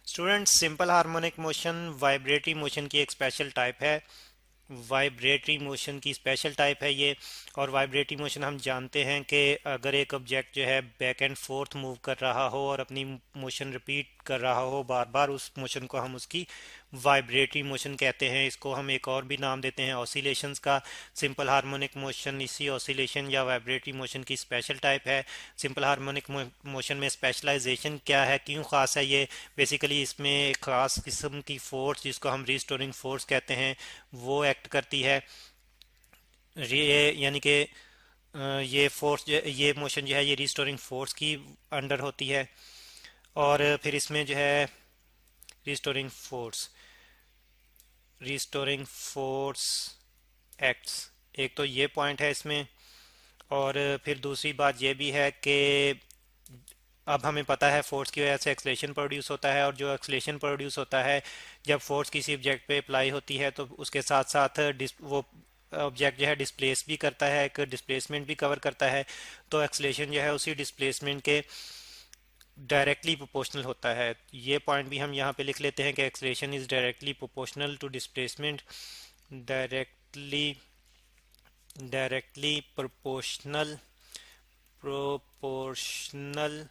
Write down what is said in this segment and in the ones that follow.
Students, simple harmonic motion vibratory motion की एक special type है। वाइब्रेटरी मोशन की स्पेशल टाइप है ये। और वाइब्रेटरी मोशन हम जानते हैं कि अगर एक ऑब्जेक्ट जो है बैक एंड फोर्थ मूव कर रहा हो और अपनी मोशन रिपीट कर रहा हो बार बार, उस मोशन को हम उसकी वाइब्रेटरी मोशन कहते हैं। इसको हम एक और भी नाम देते हैं ऑसिलेशंस का। सिंपल हार्मोनिक मोशन इसी ऑसिलेशन या वाइब्रेटरी मोशन की स्पेशल टाइप है। सिंपल हार्मोनिक मोशन में स्पेशलाइजेशन क्या है, क्यों ख़ास है ये? बेसिकली इसमें एक ख़ास किस्म की फोर्स जिसको हम रिस्टोरिंग फोर्स कहते हैं वो एक्ट करती है। ये यानी कि ये फोर्स, ये मोशन जो है ये रिस्टोरिंग फोर्स की अंडर होती है। और फिर इसमें जो है restoring force restoring force acts, एक तो ये पॉइंट है इसमें। और फिर दूसरी बात ये भी है कि अब हमें पता है फोर्स की वजह से एक्सलेशन प्रोड्यूस होता है, और जो एक्सलेशन प्रोड्यूस होता है जब फोर्स किसी ऑब्जेक्ट पे अप्लाई होती है तो उसके साथ साथ वो ऑब्जेक्ट जो है डिस्प्लेस भी करता है, एक डिस्प्लेसमेंट भी कवर करता है। तो एक्सलेशन जो है उसी डिस्प्लेसमेंट के डायरेक्टली प्रोपोर्शनल होता है। ये पॉइंट भी हम यहाँ पे लिख लेते हैं कि acceleration is directly proportional to displacement. Directly directly proportional proportional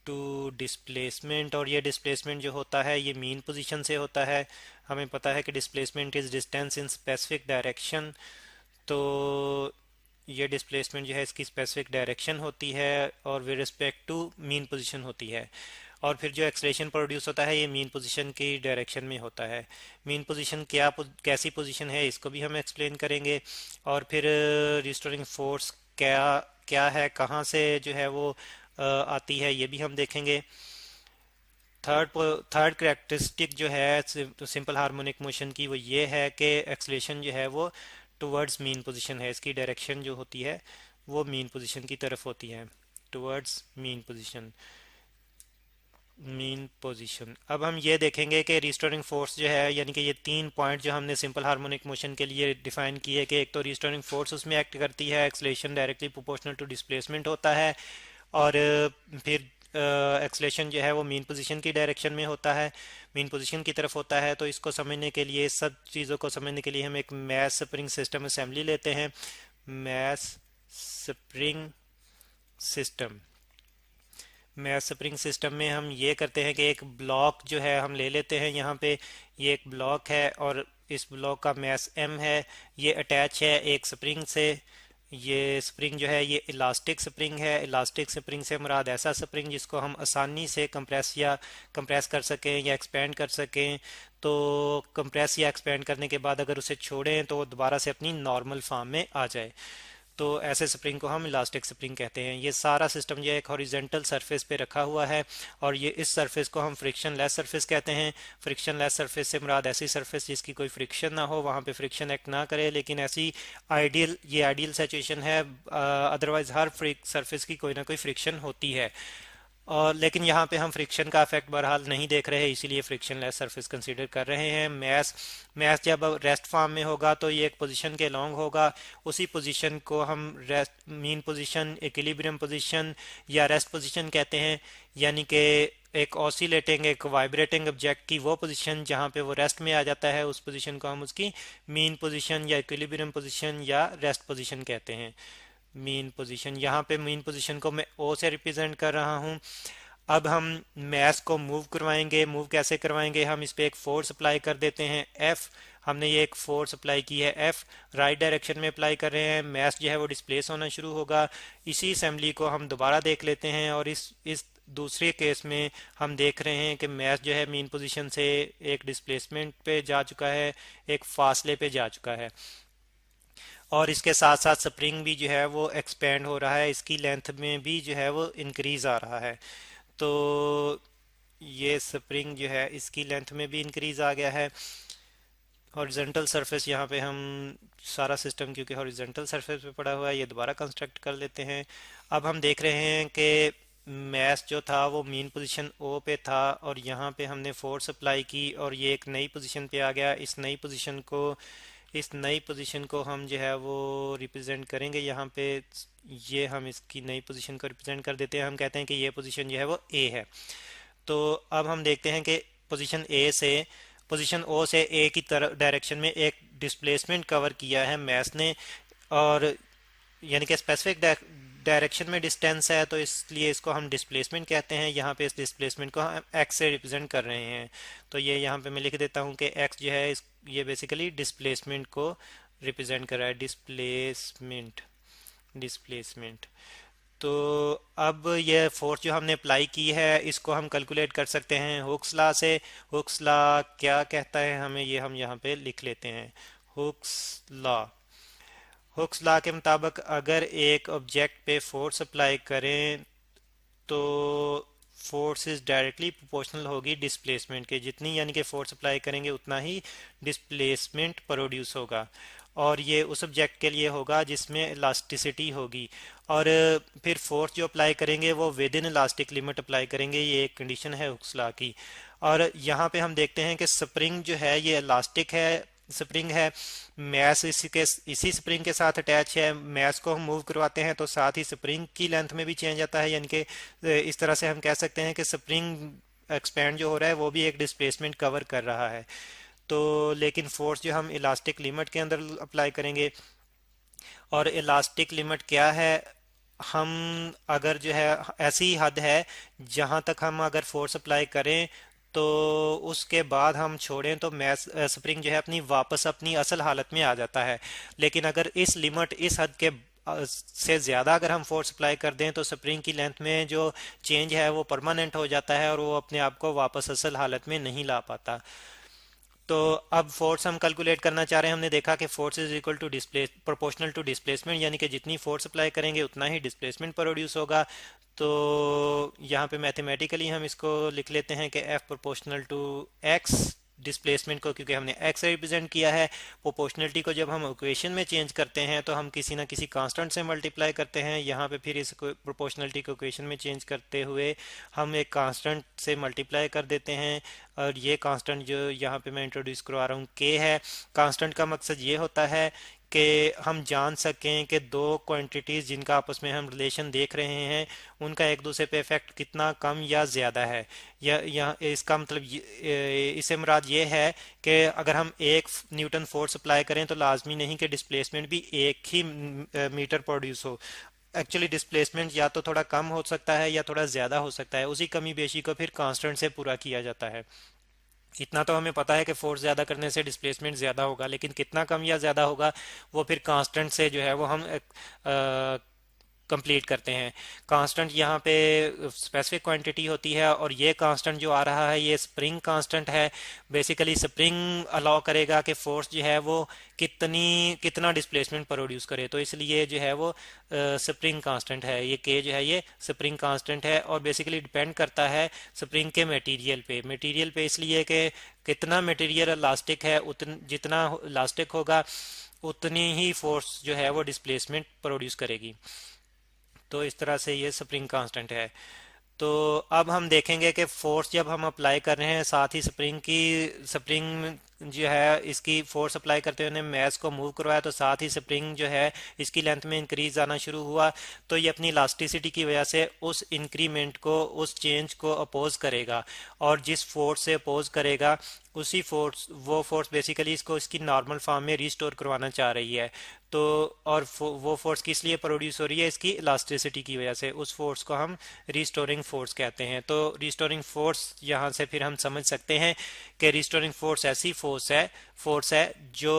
to displacement. और ये डिस्प्लेसमेंट जो होता है ये मीन पोजीशन से होता है। हमें पता है कि displacement is distance in specific direction. तो ये डिस्प्लेसमेंट जो है इसकी स्पेसिफिक डायरेक्शन होती है और with respect to mean position होती है। और फिर जो एक्सलेशन प्रोड्यूस होता है ये मीन पोजीशन की डायरेक्शन में होता है। मीन पोजीशन कैसी पोजीशन है इसको भी हम एक्सप्लेन करेंगे। और फिर रिस्टोरिंग फोर्स क्या क्या है, कहाँ से जो है वो आती है, ये भी हम देखेंगे। थर्ड थर्ड करेक्टरिस्टिक जो है सिंपल हार्मोनिक मोशन की वो ये है कि एक्सलेशन जो है वो टुवर्ड्स मीन पोजीशन है। इसकी डायरेक्शन जो होती है वो मीन पोजीशन की तरफ होती है, towards mean position. Mean position. अब हम ये देखेंगे कि रिस्टोरिंग फोर्स जो है, यानी कि ये तीन पॉइंट जो हमने सिंपल हार्मोनिक मोशन के लिए डिफाइन किए कि एक तो रिस्टोरिंग फोर्स उसमें एक्ट करती है, acceleration directly proportional to displacement होता है, और फिर एक्सलेशन जो है वो मीन पोजीशन की डायरेक्शन में होता है, मीन पोजीशन की तरफ होता है। तो इसको समझने के लिए, सब चीज़ों को समझने के लिए हम एक मैस स्प्रिंग सिस्टम असेंबली लेते हैं। Mass spring system. Mass spring system में हम ये करते हैं कि एक ब्लॉक जो है हम ले लेते हैं यहाँ पे। ये एक ब्लॉक है और इस ब्लॉक का मैस m है। ये अटैच है एक स्प्रिंग से। ये स्प्रिंग जो है ये इलास्टिक स्प्रिंग है। इलास्टिक स्प्रिंग से मुराद ऐसा स्प्रिंग जिसको हम आसानी से कंप्रेस कर सकें या एक्सपेंड कर सकें। तो कंप्रेस या एक्सपेंड करने के बाद अगर उसे छोड़ें तो वो दोबारा से अपनी नॉर्मल फॉर्म में आ जाए। तो ऐसे स्प्रिंग को हम इलास्टिक स्प्रिंग कहते हैं। ये सारा सिस्टम जो है एक हॉरिजेंटल सरफेस पे रखा हुआ है, और ये इस सरफेस को हम फ्रिक्शन लेस सरफेस कहते हैं। फ्रिक्शन लेस सरफेस से मुराद ऐसी सरफेस जिसकी कोई फ्रिक्शन ना हो, वहाँ पे फ्रिक्शन एक्ट ना करे। लेकिन ऐसी आइडियल सिचुएशन है, अदरवाइज हर सरफेस की कोई ना कोई फ्रिक्शन होती है। और लेकिन यहाँ पे हम फ्रिक्शन का इफेक्ट बहरहाल नहीं देख रहे हैं, इसीलिए फ्रिक्शन लेस सरफेस कंसीडर कर रहे हैं। मैस मैस जब रेस्ट फॉर्म में होगा तो ये एक पोजीशन के लॉन्ग होगा। उसी पोजीशन को हम rest, mean position, equilibrium position या रेस्ट पोजीशन कहते हैं। यानी कि एक ऑसिलेटिंग, एक वाइब्रेटिंग ऑब्जेक्ट की वो पोजीशन जहाँ पे वो रेस्ट में आ जाता है, उस पोजीशन को हम उसकी मीन पोजीशन या इक्विलिब्रियम पोजीशन या रेस्ट पोजीशन कहते हैं। मीन पोजीशन, यहाँ पे मीन पोजीशन को मैं ओ से रिप्रेजेंट कर रहा हूँ। अब हम मैस को मूव करवाएंगे। मूव कैसे करवाएंगे? हम इस पे एक फोर्स अप्लाई कर देते हैं, एफ। हमने ये एक फोर्स अप्लाई की है, एफ राइट डायरेक्शन में अप्लाई कर रहे हैं। मैस जो है वो डिस्प्लेस होना शुरू होगा। इसी असेंबली को हम दोबारा देख लेते हैं, और इस दूसरे केस में हम देख रहे हैं कि मैस जो है मीन पोजीशन से एक डिस्प्लेसमेंट पे जा चुका है, एक फासले पे जा चुका है। और इसके साथ साथ स्प्रिंग भी जो है वो एक्सपेंड हो रहा है, इसकी लेंथ में भी जो है वो इंक्रीज आ रहा है। तो ये स्प्रिंग जो है इसकी लेंथ में भी इंक्रीज आ गया है। हॉरिजॉन्टल सरफेस, यहाँ पे हम सारा सिस्टम क्योंकि हॉरिजॉन्टल सरफेस पे पड़ा हुआ है, ये दोबारा कंस्ट्रक्ट कर लेते हैं। अब हम देख रहे हैं कि मैस जो था वो मीन पोजीशन ओ पे था, और यहाँ पे हमने फोर्स अप्लाई की और ये एक नई पोजीशन पे आ गया। इस नई पोजीशन को इस नई पोजीशन को हम जो है वो रिप्रेजेंट करेंगे यहाँ पे। ये हम इसकी नई पोजीशन को रिप्रेजेंट कर देते हैं, हम कहते हैं कि ये पोजीशन जो है वो ए है। तो अब हम देखते हैं कि पोजीशन ए से पोजीशन ओ से ए की तरफ डायरेक्शन में एक डिस्प्लेसमेंट कवर किया है मैस ने, और यानी कि स्पेसिफिक डायरेक्शन में डिस्टेंस है, तो इसलिए इसको हम डिस्प्लेसमेंट कहते हैं। यहाँ पे इस डिस्प्लेसमेंट को हम एक्स से रिप्रेजेंट कर रहे हैं। तो ये यहाँ पे मैं लिख देता हूँ कि एक्स जो है ये बेसिकली डिस्प्लेसमेंट को रिप्रेजेंट कर रहा है। डिस्प्लेसमेंट डिस्प्लेसमेंट तो अब ये फोर्स जो हमने अप्लाई की है इसको हम कैलकुलेट कर सकते हैं हुक्स लॉ से। हुक्स लॉ क्या कहता है हमें, ये हम यहाँ पे लिख लेते हैं। हुक्स लॉ हुक्स लॉ के मुताबिक अगर एक ऑब्जेक्ट पे फोर्स अप्लाई करें तो फोर्स इज डायरेक्टली प्रोपोर्शनल होगी डिस्प्लेसमेंट के। जितनी यानी कि फोर्स अप्लाई करेंगे उतना ही डिस्प्लेसमेंट प्रोड्यूस होगा, और ये उस ऑब्जेक्ट के लिए होगा जिसमें इलास्टिसिटी होगी। और फिर फोर्स जो अप्लाई करेंगे वो with in elastic limit apply करेंगे, ये एक कंडीशन है हुक्स लॉ की। और यहाँ पे हम देखते हैं कि स्प्रिंग जो है ये इलास्टिक है, स्प्रिंग है, मैस इसी स्प्रिंग के साथ अटैच है। मैस को हम मूव करवाते हैं तो साथ ही स्प्रिंग की लेंथ में भी चेंज आता है, यानी कि इस तरह से हम कह सकते हैं कि स्प्रिंग एक्सपेंड जो हो रहा है वो भी एक डिस्प्लेसमेंट कवर कर रहा है। तो लेकिन फोर्स जो हम इलास्टिक लिमिट के अंदर अप्लाई करेंगे, और इलास्टिक लिमिट क्या है, हम अगर जो है ऐसी हद है जहां तक हम अगर फोर्स अप्लाई करें तो उसके बाद हम छोड़ें तो मैस स्प्रिंग जो है अपनी वापस अपनी असल हालत में आ जाता है। लेकिन अगर इस लिमिट इस हद के से ज़्यादा अगर हम फोर्स अप्लाई कर दें तो स्प्रिंग की लेंथ में जो चेंज है वो परमानेंट हो जाता है और वो अपने आप को वापस असल हालत में नहीं ला पाता। तो अब फोर्स हम कैलकुलेट करना चाह रहे हैं। हमने देखा कि force is equal to displace proportional to displacement, यानी कि जितनी फोर्स अप्लाई करेंगे उतना ही डिस्प्लेसमेंट प्रोड्यूस होगा। तो यहाँ पे मैथमेटिकली हम इसको लिख लेते हैं कि F proportional to X, displacement को क्योंकि हमने एक्स से रिप्रेजेंट किया है। प्रोपोर्शनलिटी को जब हम इक्वेशन में चेंज करते हैं तो हम किसी ना किसी कांस्टेंट से मल्टीप्लाई करते हैं। यहाँ पे फिर इस प्रोपोर्शनलिटी को इक्वेशन में चेंज करते हुए हम एक कांस्टेंट से मल्टीप्लाई कर देते हैं, और ये कांस्टेंट जो यहाँ पे मैं इंट्रोड्यूस करवा रहा हूँ के है। कांस्टेंट का मकसद ये होता है कि हम जान सकें कि दो क्वांटिटीज़ जिनका आपस में हम रिलेशन देख रहे हैं उनका एक दूसरे पे इफेक्ट कितना कम या ज़्यादा है। या इसका मतलब इससे मुराद ये है कि अगर हम एक न्यूटन फोर्स अप्लाई करें तो लाजमी नहीं कि डिस्प्लेसमेंट भी एक ही मीटर प्रोड्यूस हो। एक्चुअली डिस्प्लेसमेंट या तो थोड़ा कम हो सकता है या थोड़ा ज़्यादा हो सकता है, उसी कमी बेशी को फिर कांस्टेंट से पूरा किया जाता है। इतना तो हमें पता है कि फोर्स ज़्यादा करने से डिस्प्लेसमेंट ज़्यादा होगा, लेकिन कितना कम या ज़्यादा होगा वो फिर कांस्टेंट से जो है वो हम कंप्लीट करते हैं। कांस्टेंट यहाँ पे स्पेसिफिक क्वांटिटी होती है, और ये कांस्टेंट जो आ रहा है ये स्प्रिंग कांस्टेंट है। बेसिकली स्प्रिंग अलाउ करेगा कि फोर्स जो है वो कितना डिस्प्लेसमेंट प्रोड्यूस करे, तो इसलिए जो है वो स्प्रिंग कांस्टेंट है। ये के जो है ये स्प्रिंग कांस्टेंट है, और बेसिकली डिपेंड करता है स्प्रिंग के मटेरियल पे इसलिए कि कितना मटेरियल इलास्टिक है, जितना इलास्टिक होगा उतनी ही फोर्स जो है वो डिस्प्लेसमेंट प्रोड्यूस करेगी। तो इस तरह से ये स्प्रिंग कांस्टेंट है। तो अब हम देखेंगे कि फोर्स जब हम अप्लाई कर रहे हैं साथ ही स्प्रिंग जो है इसकी फोर्स अप्लाई करते हुए मैस को मूव करवाया तो साथ ही स्प्रिंग जो है इसकी लेंथ में इंक्रीज आना शुरू हुआ, तो ये अपनी इलास्टिसिटी की वजह से उस इंक्रीमेंट को उस चेंज को अपोज करेगा, और जिस फोर्स से अपोज करेगा वो फोर्स बेसिकली इसको इसकी नॉर्मल फॉर्म में रिस्टोर करवाना चाह रही है। तो और वो फोर्स किस लिए प्रोड्यूस हो रही है, इसकी इलास्टिसिटी की वजह से। उस फोर्स को हम रिस्टोरिंग फोर्स कहते हैं। तो रिस्टोरिंग फोर्स यहाँ से फिर हम समझ सकते हैं कि रिस्टोरिंग फोर्स ऐसी फोर्स है जो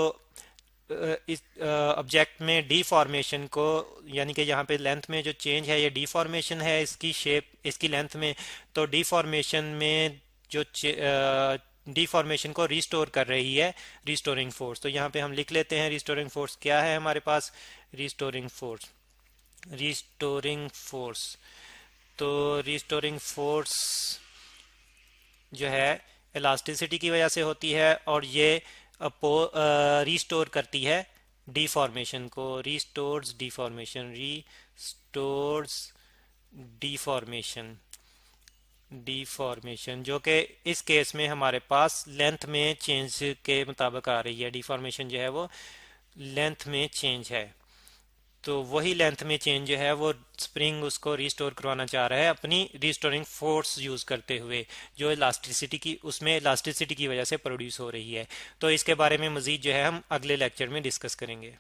इस ऑब्जेक्ट में डीफॉर्मेशन को, यानी कि यहाँ पे लेंथ में जो चेंज है ये डीफॉर्मेशन है इसकी शेप इसकी लेंथ में, तो डीफॉर्मेशन में जो डीफॉर्मेशन को रिस्टोर कर रही है रिस्टोरिंग फोर्स। तो यहाँ पे हम लिख लेते हैं रिस्टोरिंग फोर्स क्या है हमारे पास। रिस्टोरिंग फोर्स तो रिस्टोरिंग फोर्स जो है इलास्टिसिटी की वजह से होती है, और ये रिस्टोर करती है डिफॉर्मेशन को। रिस्टोर्स डिफॉर्मेशन डिफॉर्मेशन जो कि इस केस में हमारे पास लेंथ में चेंज के मुताबिक आ रही है। डिफॉर्मेशन जो है वो लेंथ में चेंज है, तो वही लेंथ में चेंज जो है वो स्प्रिंग उसको रिस्टोर करवाना चाह रहा है अपनी रिस्टोरिंग फोर्स यूज करते हुए, जो इलास्टिसिटी की उसमें इलास्टिसिटी की वजह से प्रोड्यूस हो रही है। तो इसके बारे में मजीद जो है हम अगले लेक्चर में डिस्कस करेंगे।